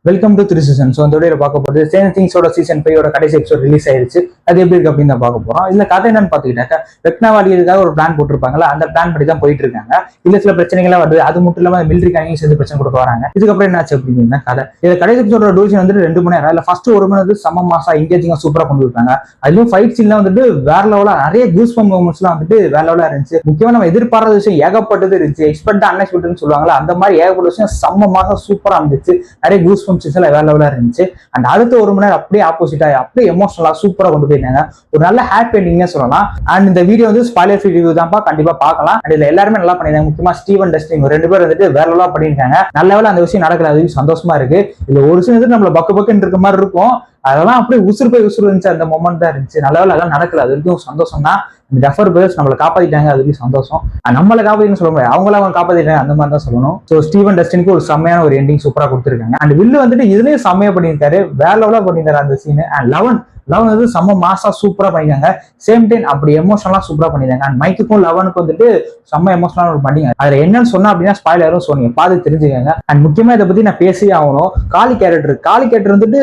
Welcome to three season. So அந்த video பார்க்க போகிறது சேம் திங்ஸோட சீசன் 5 கடைசி எபிசோட் ரிலீஸ் ஆயிடுச்சு. அது எப்படி இருக்கு அப்படின்னு தான் பார்க்க போறோம். இல்ல கதை என்னன்னு பாத்துக்கிட்டாக்க, வெக்னாவாலியதுக்காக ஒரு பிளான் போட்டிருப்பாங்களா, அந்த பிளான் படி தான் போயிட்டு இருக்காங்க. இல்ல சில பிரச்சனைகள்லாம் வருது. அது மட்டும் இல்லாம மிலிட்டரி சேர்ந்து பிரச்சனை கொடுக்க வராங்க. இதுக்கப்புறம் என்னாச்சு அப்படின்னு கதை. இது கடைசி எபிசோட டூரேஷன் வந்துட்டு 2 மணி நேரம். இல்ல ஃபர்ஸ்ட் 1 மணி நேரம் செம்ம மாசா எங்கேஜிங்கா சூப்பரா கொண்டு இருக்காங்க. அதுவும் ஃபைட் சீன்லாம் வந்துட்டு வேற லெவலா, நிறைய கூஸ் பம்ப் மூமெண்ட்ஸ் எல்லாம் வந்துட்டு வேற லெவலா இருந்துச்சு. முக்கியமா நம்ம எதிர்பாராத விஷயம் ஏகப்பட்டது இருந்துச்சு. எக்ஸ்பெக்ட் அன்எக்ஸ்பெக்ட்னு சொல்லுவாங்களா, அந்த மாதிரி ஏகப்பட்ட விஷயம் செம்ம மாசா சூப்பரா இருந்துச்சு. நிறைய கூஸ் பம்ப்ஸ் எல்லாம் வேற லெவலா இருந்துச்சு. அண்ட் அடுத்த 1 மணி நேரம் அப்படியே ஆப்போசிட்டா அப்படியே எமோஷனலா சூப்பரா கொண்டு போயிருந்தாங்க. ஒரு நல்ல ஹாப்பி எண்டிங்னே சொல்லலாம். அண்ட் இந்த வீடியோ வந்து ஸ்பாயிலர் ஃப்ரீ ரிவ்யூ தான்ப்பா, கண்டிப்பா பார்க்கலாம். அண்ட் இதுல எல்லாருமே நல்லா பண்ணிருந்தாங்க. முக்கியமா ஸ்டீவன் டஸ்டின் 2 பேர் வந்துட்டு வேற லெவலா பண்ணிருக்காங்க. நல்ல வேளை அந்த விஷயம் நடக்கல, அது சந்தோஷமா இருக்கு. இதுல ஒரு சில வந்து நம்மள பக்கு பக்குன்னு இருக்க மாதிரி இருக்கும். அதெல்லாம் அப்படியே உசுறு போய் உசுறு இருந்துச்சு. அந்த மொமெண்ட் தான் இருந்துச்சு. நல்ல வேளை அதெல்லாம் நடக்கல, அது வரைக்கும் சந்தோஷம் தான். ஜஃபர் பிரதர்ஸ் நம்மளை காப்பாத்திட்டாங்க, அது வரைக்கும் சந்தோஷம். நம்மளை காப்பாத்தின்னு சொல்ல முடியாது, அவங்க காப்பாத்திட்டாங்க அந்த மாதிரி தான் சொல்லணும். ஸோ ஸ்டீவன் டஸ்டினுக்கு ஒரு செம்மையான ஒரு எண்டிங் சூப்பரா கொடுத்துருக்காங்க. அண்ட் வில்லு வந்துட்டு இதுலயும் செம்மையா பண்ணியிருக்காரு, வேற லெவலா பண்ணியிருக்காரு அந்த சீன். அண்ட் லெவன் வந்து செம்ம மாசா சூப்பரா பண்ணிருக்காங்க. சேம் டைம் அப்படி எமோஷனலா சூப்பரா பண்ணிருக்காங்க. அண்ட் மைக்குக்கும் லெவனுக்கும் வந்துட்டு செம்ம எமோஷனலா ஒரு பண்ணிங்க. அதுல என்னன்னு சொன்னா அப்படின்னா ஸ்பாயிலரும் சொன்னீங்க, பார்த்து தெரிஞ்சுக்கங்க. அண்ட் முக்கியமா இதை பத்தி நான் பேசியே ஆகணும். காளி கேரக்டர் வந்துட்டு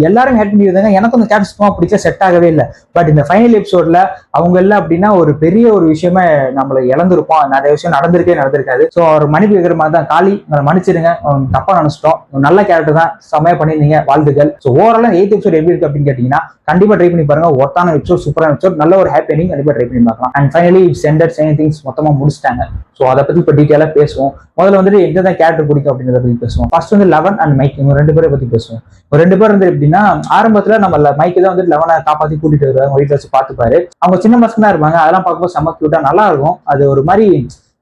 எல்லாரும் ஹேட் பண்ணியிருந்தாங்க. எனக்கு அந்த கேரக்டர் சும்மா பிடிச்ச செட் ஆகவே இல்லை. பட் இந்த ஃபைனல் எபிசோட்ல அவங்க எல்லாம் அப்படின்னா ஒரு பெரிய ஒரு விஷயமே நம்மள இழந்திருப்போம். நிறைய விஷயம் நடந்திருக்காது. ஸோ அவர் மன்னிப்பு கேட்கிற மாதிரி தான், காளி மன்னிச்சிருங்க, தப்பா நினைச்சிட்டோம், நல்ல கேரக்டர் தான், செம்மையா பண்ணியிருந்தீங்க, வாழ்த்துக்கள். ஸோ ஓவராலா 8th எபிசோட் எப்படி இருக்கு அப்படின்னு கேட்டீங்கன்னா கண்டிப்பா ட்ரை பண்ணி பாருங்க. ஒர்த்தான எபிசோட், சூப்பரான எபிசோட், நல்ல ஒரு ஹாப்பி எண்டிங், கண்டிப்பா ட்ரை பண்ணி பார்க்கலாம். And finally it's ended, same things மொத்தமா முடிச்சிட்டாங்க. ஸோ அதை பத்தி இப்போ டீட்டெயிலா பேசுவோம். முதல்ல வந்துட்டு எந்த கேரக்டர் பிடிக்கும் அப்படின்றத பத்தி பேசுவோம். ஃபர்ஸ்ட் வந்து லெவன் அண்ட் மைக், இவங்க 2 பேரை பத்தி பேசுவோம். 2 பேர் வந்து எப்படின்னா, ஆரம்பத்துல நம்ம மைக்கு தான் வந்து லெவனை காப்பாத்தி கூட்டிட்டு வருவாங்க, வீட்டுல வச்சு பார்த்துப்பாரு. அவங்க சின்ன பசங்க தான் இருப்பாங்க, அதெல்லாம் பார்க்கும்போது செம்ம கியூட்டா நல்லா இருக்கும். அது ஒரு மாதிரி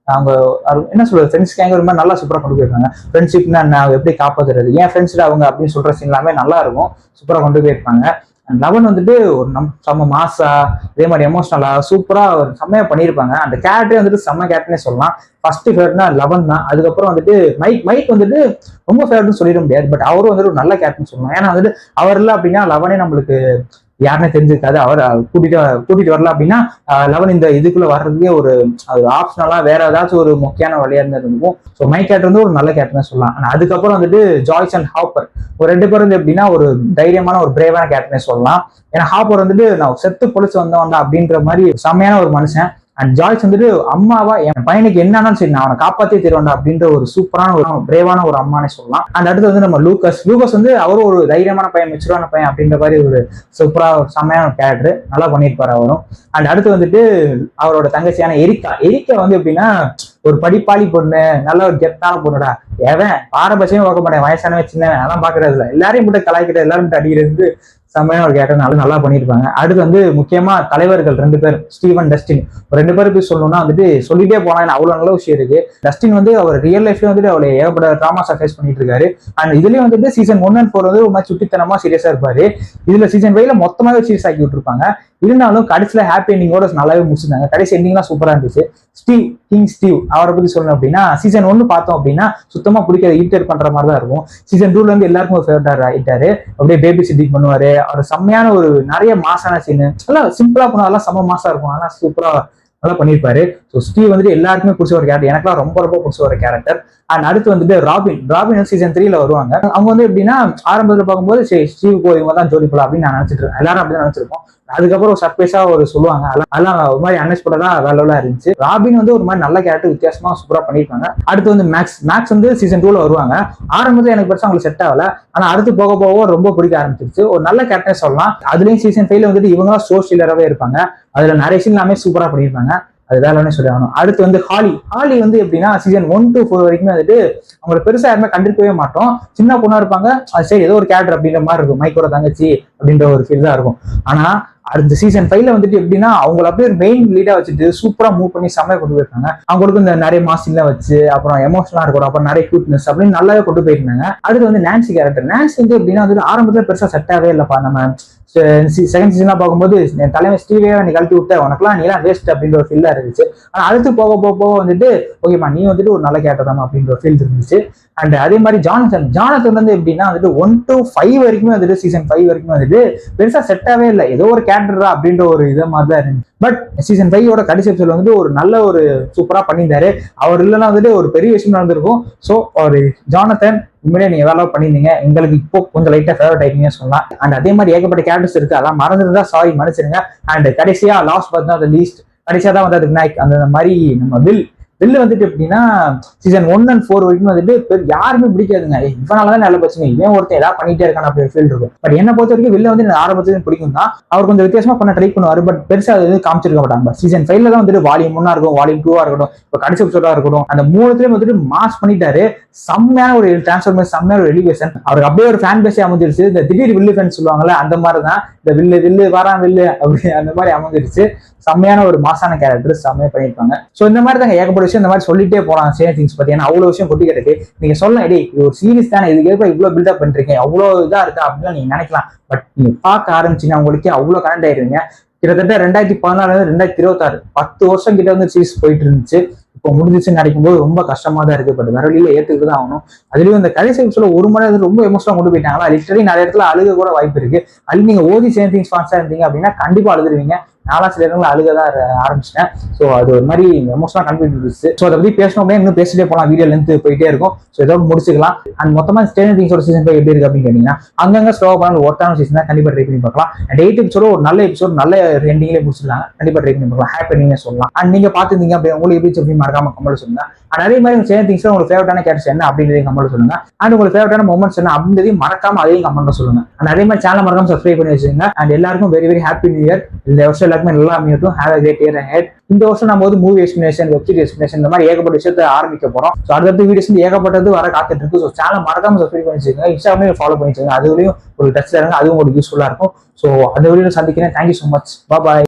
அவங்க என்ன சொல்றது, ஃப்ரெண்ட்ஸ் கேங்க ஒரு மாதிரி நல்லா சூப்பரா கொண்டு போயிருக்காங்க. ஃப்ரெண்ட்ஷிப்னா நான் எப்படி காப்பாத்துறது, ஏன் ஃப்ரெண்ட்ஸ் அவங்க அப்படின்னு சொல்ற சீன் எல்லாமே நல்லா இருக்கும், சூப்பரா கொண்டு போயிருப்பாங்க. லெவன் வந்துட்டு ஒரு செம்ம மாசா, இதே மாதிரி எமோஷனலா சூப்பரா ஒரு செம்மையா பண்ணியிருப்பாங்க. அந்த கேரக்டரே வந்துட்டு செம்ம கேரக்டர்னே சொல்லலாம். ஃபர்ஸ்ட் ஃபேவரட்னா லெவன் தான். அதுக்கப்புறம் வந்துட்டு மைக் வந்துட்டு ரொம்ப ஃபேவரட்னு சொல்லிட முடியாது, பட் அவரும் வந்துட்டு ஒரு நல்ல கேரக்டர்னு சொல்லலாம். ஏன்னா வந்துட்டு அவர் இல்லை அப்படின்னா லெவனே நம்மளுக்கு யாருன்னே தெரிஞ்சிருக்காது. அவர் கூட்டிட்டு வரல அப்படின்னா லெவன் இந்த இதுக்குள்ள வர்றதுக்கே ஒரு ஆப்ஷனலா வேற ஏதாச்சும் ஒரு முக்கியமான வழியா இருந்திருக்கும். ஸோ மை கேரக்டர் வந்து ஒரு நல்ல கேரக்டர்னு சொல்லலாம். ஆனா அதுக்கப்புறம் வந்துட்டு ஜாய்ஸ் அண்ட் ஹாப்பர் ஒரு 2 பேர் வந்து எப்படின்னா ஒரு தைரியமான ஒரு பிரேவான கேரக்டர்னே சொல்லலாம். ஏன்னா ஹாப்பர் வந்துட்டு நான் செத்து பொழிச்சு வந்தவன்டா அப்படின்ற மாதிரி செம்மையான ஒரு மனுஷன். அண்ட் ஜாய்ஸ் வந்துட்டு அம்மாவா என் பையனுக்கு என்னன்னாலும் சரி நான் அவனை காப்பாத்தி தருவேன்டா அப்படின்ற ஒரு சூப்பரான ஒரு பிரேவான ஒரு அம்மானே சொல்லலாம். அண்ட் அடுத்து வந்து நம்ம லூகஸ் வந்து அவரும் ஒரு தைரியமான பையன், மெச்சூரான பையன் அப்படின்ற மாதிரி ஒரு சூப்பரா ஒரு செம்மையான கேரக்டர், நல்லா பண்ணியிருப்பாரு அவரும். அண்ட் அடுத்து வந்துட்டு அவரோட தங்கச்சியான எரிக்கா வந்து எப்படின்னா ஒரு படிப்பாளி பொண்ணு, நல்ல ஒரு கெத்தான பொண்ணுடா. ஏவன் பாரபட்சமே பார்க்க மாட்டேன், வயசானவன் சின்னவன் அதெல்லாம் பாக்குறது இல்லை, எல்லாரையும் மட்டும் கலாய்க்கிறது, எல்லாரும் மட்டும் அடிக்கிறது, செம்மையான ஒரு கேரக்டர் நல்லா பண்ணியிருப்பாங்க. அடுத்து வந்து முக்கியமா தலைவர்கள் 2 பேர், ஸ்டீவன் டஸ்டின் 2 பேர் போய் சொல்லணும்னா வந்துட்டு சொல்லிட்டே போனா அவ்வளவு நல்ல விஷயம் இருக்கு. டஸ்டின் வந்து அவர் ரியல் லைஃப்ல வந்துட்டு அவளை ஏகப்பட்ட ட்ராமாஸை ஃபேஸ் பண்ணிட்டு இருக்காரு. அண்ட் இதுலயும் வந்துட்டு சீசன் 1 and 4 வந்து ஒரு மாதிரி சுட்டித்தனமா சீரியஸா இருப்பாரு. இதுல சீசன் 5ல மொத்தமாவே சீரியஸ் ஆக்கி விட்டுருப்பாங்க. இருந்தாலும் கடைசியில ஹாப்பி எண்டிங்கோட நல்லாவே முடிச்சிருந்தாங்க. கடைசி எண்டிங்லாம் சூப்பரா இருந்துச்சு. ஸ்டீவ் அவரை பத்தி சொல்லணும் அப்படின்னா சீசன் 1 பார்த்தோம் அப்படின்னா சுத்தமா பிடிக்காத, இரிட்டேட் பண்ற மாதிரி தான் இருக்கும். சீசன் 2ல இருந்து எல்லாருக்கும் ஒரு ஃபேவரட் ஆயிட்டாரு. அப்படியே பேபி சிட்டிங் பண்ணுவாரு. அவர் செம்மையான ஒரு நிறைய மாசான சீனு, எல்லாம் சிம்பிளா பண்ணாலும் செம்ம மாசா இருக்கும், ஆனா சூப்பரா நல்லா பண்ணியிருப்பாரு. ஸோ ஸ்டீவ் வந்துட்டு எல்லாருக்குமே பிடிச்ச ஒரு கேரக்டர், எனக்குலாம் ரொம்ப ரொம்ப பிடிச்ச ஒரு கேரக்டர். அண்ட் அடுத்து வந்துட்டு ராபின் சீசன் 3ல வருவாங்க. அவங்க வந்து எப்படின்னா ஆரம்பத்தில் பார்க்கும்போது சரி ஸ்டீவ் இவங்க தான் ஜோடி போல அப்படின்னு நான் நினைச்சிட்டு இருக்கேன், எல்லாரும் அப்படிதான் நினைச்சிருப்போம். அதுக்கப்புறம் ஒரு சர்ப்ரைஸா ஒரு சொல்லுவாங்க, அதெல்லாம் ஒரு மாதிரி அன்எக்ஸ்பெக்டடா வேலையா இருந்துச்சு. ராபின் வந்து ஒரு மாதிரி நல்ல கேரக்டர், வித்தியாசமா சூப்பரா பண்ணிருப்பாங்க. அடுத்து வந்து மேக்ஸ் வந்து சீசன் 2ல வருவாங்க. ஆரம்பத்துல எனக்கு பெருசா அவங்களுக்கு செட் ஆகல, ஆனா அடுத்து போக ரொம்ப பிடிக்க ஆரம்பிச்சிருச்சு. ஒரு நல்ல கேரக்டர் சொல்லலாம். அதுலயும் சீசன் 5ல வந்துட்டு இவங்க சோஷியலராகவே இருப்பாங்க. அதுல நிறைய சீன் எல்லாமே சூப்பரா பண்ணியிருப்பாங்க, அது வேலைன்னு சொல்லி ஆகணும். அடுத்து வந்து ஹாலி வந்து எப்படின்னா சீசன் 1 to 4 வரைக்குமே வந்துட்டு அவங்களை பெருசா யாருமே கண்டிருக்கவே மாட்டோம். சின்ன பொண்ணா இருப்பாங்க, அது சரி ஏதோ ஒரு கேரக்டர் அப்படின்ற மாதிரி இருக்கும், மைக்கோட தங்கச்சி அப்படின்ற ஒரு ஃபீல் தான் இருக்கும். ஆனா அடுத்த சீசன் 5ல வந்துட்டு எப்படின்னா அவங்களை அப்படியே ஒரு மெயின் லீடா வச்சுட்டு சூப்பரா மூவ் பண்ணி செம்மையா கொண்டு போயிருக்காங்க. அவங்களுக்கு இந்த நிறைய மாசின்லாம் வச்சு அப்புறம் எமோஷனலா இருக்கணும், அப்புறம் நிறைய கியூட்னஸ் அப்படின்னு நல்லாவே கொண்டு போயிருந்தாங்க. அடுத்து வந்து நான்சி கேரக்டர் வந்து எப்படின்னா வந்து ஆரம்பத்துல பெருசா செட் ஆகவே இல்லப்பா. நம்ம செகண்ட் சீசன்லாம் பார்க்கும்போது என் தலைமை ஸ்டீவே நீ கழட்டி விட்ட, உனக்குலாம் நீலாம் வேஸ்ட் அப்படின்ற ஒரு ஃபீல் இருந்துச்சு. ஆனா அடுத்து போக வந்துட்டு ஓகேமா நீ வந்துட்டு ஒரு நல்ல கேரக்டர் தான் அப்படின்ற ஒரு ஃபீல் இருந்துச்சு. அண்ட் அதே மாதிரி ஜானத்தன் வந்து எப்படின்னா வந்துட்டு 1 to 5 வரைக்குமே வந்துட்டு சீசன் 5 வரைக்கும் வந்துட்டு பெருசா செட்டாவே இல்லை, ஏதோ ஒரு கேரக்டர் அப்படின்ற ஒரு இதை மாதிரி தான் இருந்துச்சு. பட் சீசன் 5 கடைசி எபிசோட் வந்துட்டு ஒரு நல்ல ஒரு சூப்பரா பண்ணியிருந்தாரு. அவர் இல்லைன்னா வந்துட்டு ஒரு பெரிய விஷயம் நடந்திருக்கும். ஸோ ஒரு ஜானத்தன் உண்மையிலே நீங்க வேலை பண்ணியிருந்தீங்க. எங்களுக்கு இப்போ கொஞ்சம் லைட்டா ஃபேவரட் ஆயிட்டீங்க சொல்லலாம். அண்ட் அதே மாதிரி ஏகப்பட்ட கேரக்டர்ஸ் இருக்கு, அதெல்லாம் மறந்துருந்தா சாரி மன்னிச்சிருங்க. அண்ட் கடைசியா லாஸ்ட் பட் நாட் லீஸ்ட் கடைசியா தான் வந்து விநாயக் அந்த மாதிரி நம்ம வில்லு வந்துட்டு எப்படின்னா சீசன் 1 and 4 வரைக்கும் வந்துட்டு யாருமே பிடிக்காதுங்க. இவனாலதான் நல்ல பிரச்சனை, இவன் ஒருத்தர் ஏதாவது பண்ணிட்டே இருக்கான் அப்படி ஃபீல் இருக்கும். பட் என்ன பொறுத்த வரைக்கும் வில்ல வந்து எனக்கு ஆரம்பத்துல பிடிக்கும் தான். அவர் கொஞ்சம் வித்தியாசமா பண்ண ட்ரை பண்ணுவாரு. பட் பெருசா அது வந்து காமிச்சிருக்க மாட்டாங்க. சீசன் 5ல தான் வந்துட்டு வால்யூம் 1 இருக்கும், வால்யூம் 2 இருக்கட்டும், இப்போ கடைசி எபிசோடா இருக்கட்டும், அந்த மூணுத்துலயும் வந்துட்டு மாஸ் பண்ணிட்டாரு. செம்மையான ஒரு டிரான்ஸ்ஃபர்மேஷன், செம்மையான ஒரு எலிவேஷன். அவருக்கு அப்படியே ஒரு ஃபேன் பேஸே அமைஞ்சிருச்சு. இந்த திடீர் வில்லு ஃபேன்ஸ் சொல்லுவாங்கல்ல, அந்த மாதிரி தான் இந்த வில்லு வாரான் வில்லு அப்படி அந்த மாதிரி அமைஞ்சிருச்சு. செம்மையான ஒரு மாசான கேரக்டர் செம்மையா பண்ணியிருப்பாங்க. ஸோ இந்த மாதிரி தாங்க ஏகப்பட்ட விஷயம் இந்த மாதிரி சொல்லிட்டே போலாம் ஸ்ட்ரேஞ்சர் திங்ஸ் பத்தி. ஏன்னா அவ்வளவு விஷயம் கொட்டி கிடக்கு. நீங்க சொல்லலாம், டேய் இது ஒரு சீரிஸ் தானே, இதுக்கு ஏற்ப இவ்வளவு பில்டப் பண்றீங்க, அவ்வளவு இதா இருக்கா அப்படின்னு நீங்க நினைக்கலாம். பட் நீங்க பார்க்க ஆரம்பிச்சீங்கன்னா உங்களுக்கு அவ்வளவு கனெக்ட் ஆயிருவீங்க. கிட்டத்தட்ட 2014 2026 10 வருஷம் கிட்ட வந்து சீரிஸ் போயிட்டு இருந்துச்சு. இப்போ முடிஞ்சிச்சுன்னு நினைக்கும் போது ரொம்ப கஷ்டமா தான் இருக்கு. பட் வேற வழியில ஏற்றுக்கிட்டு தான் ஆகணும். அதுலயும் இந்த கடைசி எபிசோட ஒரு மணி நேரம் ரொம்ப எமோஷனலா கொண்டு போயிட்டாங்களா, லிட்டரலி நிறைய இடத்துல அழுக கூட வாய்ப்பு இருக்கு. அது நீங்க ஓதி ஸ்ட்ரேஞ்சர் திங்ஸ் ஃபேன்ஸா இருந்தீங்க அப்படின்னா கண்டிப்பா அழுதுருவீங்க. நாலா சில இடங்கள் அழுகதான் ஆரம்பிச்சிட்டேன். ஸோ அது ஒரு மாதிரி எமோஷனலா கன்ஃபியூஸ் இருந்துச்சு. ஸோ அதை பத்தி பேசணும் அப்படின்னா இன்னும் பேசிட்டே போகலாம், வீடியோ லென்த் போயிட்டே இருக்கும். ஸோ ஏதோ முடிச்சுக்கலாம். அண்ட் மொத்தமா ஸ்ட்ரேஞ்சர் திங்ஸோட சீசன் 5 எப்படி இருக்கு அப்படின்னு கேட்டீங்கன்னா அங்கங்க ஸ்லோ பண்ண ஒருத்தான சீசன் தான் கண்டிப்பா ட்ரை பண்ணி பார்க்கலாம். அண்ட் 8 எபிசோட ஒரு நல்ல எபிசோட், நல்ல எண்டிங்லேயே முடிச்சிருக்காங்க. கண்டிப்பா ட்ரை பண்ணி பார்க்கலாம். ஹாப்பி நீங்க சொல்லலாம். அண்ட் நீங்க பாத்துருந்தீங்க அப்படி உங்களுக்கு எப்படி சொல்லி மறக்காம கமெண்ட் சொல்லுங்க. அண்ட் அதே மாதிரி ஸ்ட்ரேஞ்சர் திங்ஸ்ல உங்களுக்கு ஃபேவரட்டான கேரக்டர்ஸ் என்ன அப்படின்றதையும் கமெண்ட் சொல்லுங்க. அண்ட் உங்களுக்கு ஃபேவரட்டான மொமெண்ட்ஸ் என்ன அப்படின்றதையும் மறக்காம அதையும் கமெண்ட் சொல்லுங்க. அண்ட் அதே மாதிரி சேனல் மறக்காம சப்ஸ்கிரைப் பண்ணி வச்சுக்கோங்க. அண்ட் எல்லாருக்கும் very very happy new year. இந்த வருஷம் எல்லாருக்குமே நல்லா அமையட்டும். Have a great year ahead. இந்த வருஷம் நம்ம வந்து movie explanation, web series explanation இந்த மாதிரி ஏகப்பட்ட விஷயத்தை ஆரம்பிக்க போறோம். ஸோ அடுத்த வீடியோஸ் வந்து ஏகப்பட்டது வர காத்துட்டு இருக்கு. ஸோ சேனல் மறக்காம சப்ஸ்கிரைப் பண்ணி வச்சுக்கோங்க. இன்ஸ்டாகிராமே ஃபாலோ பண்ணி வச்சுக்கோங்க. அதுலயும் ஒரு டச் இருங்க, அதுவும் உங்களுக்கு யூஸ்ஃபுல்லா இருக்கும். ஸோ அந்த வீடியோ சந்திக்கிறேன். Thank you so much. பாய்.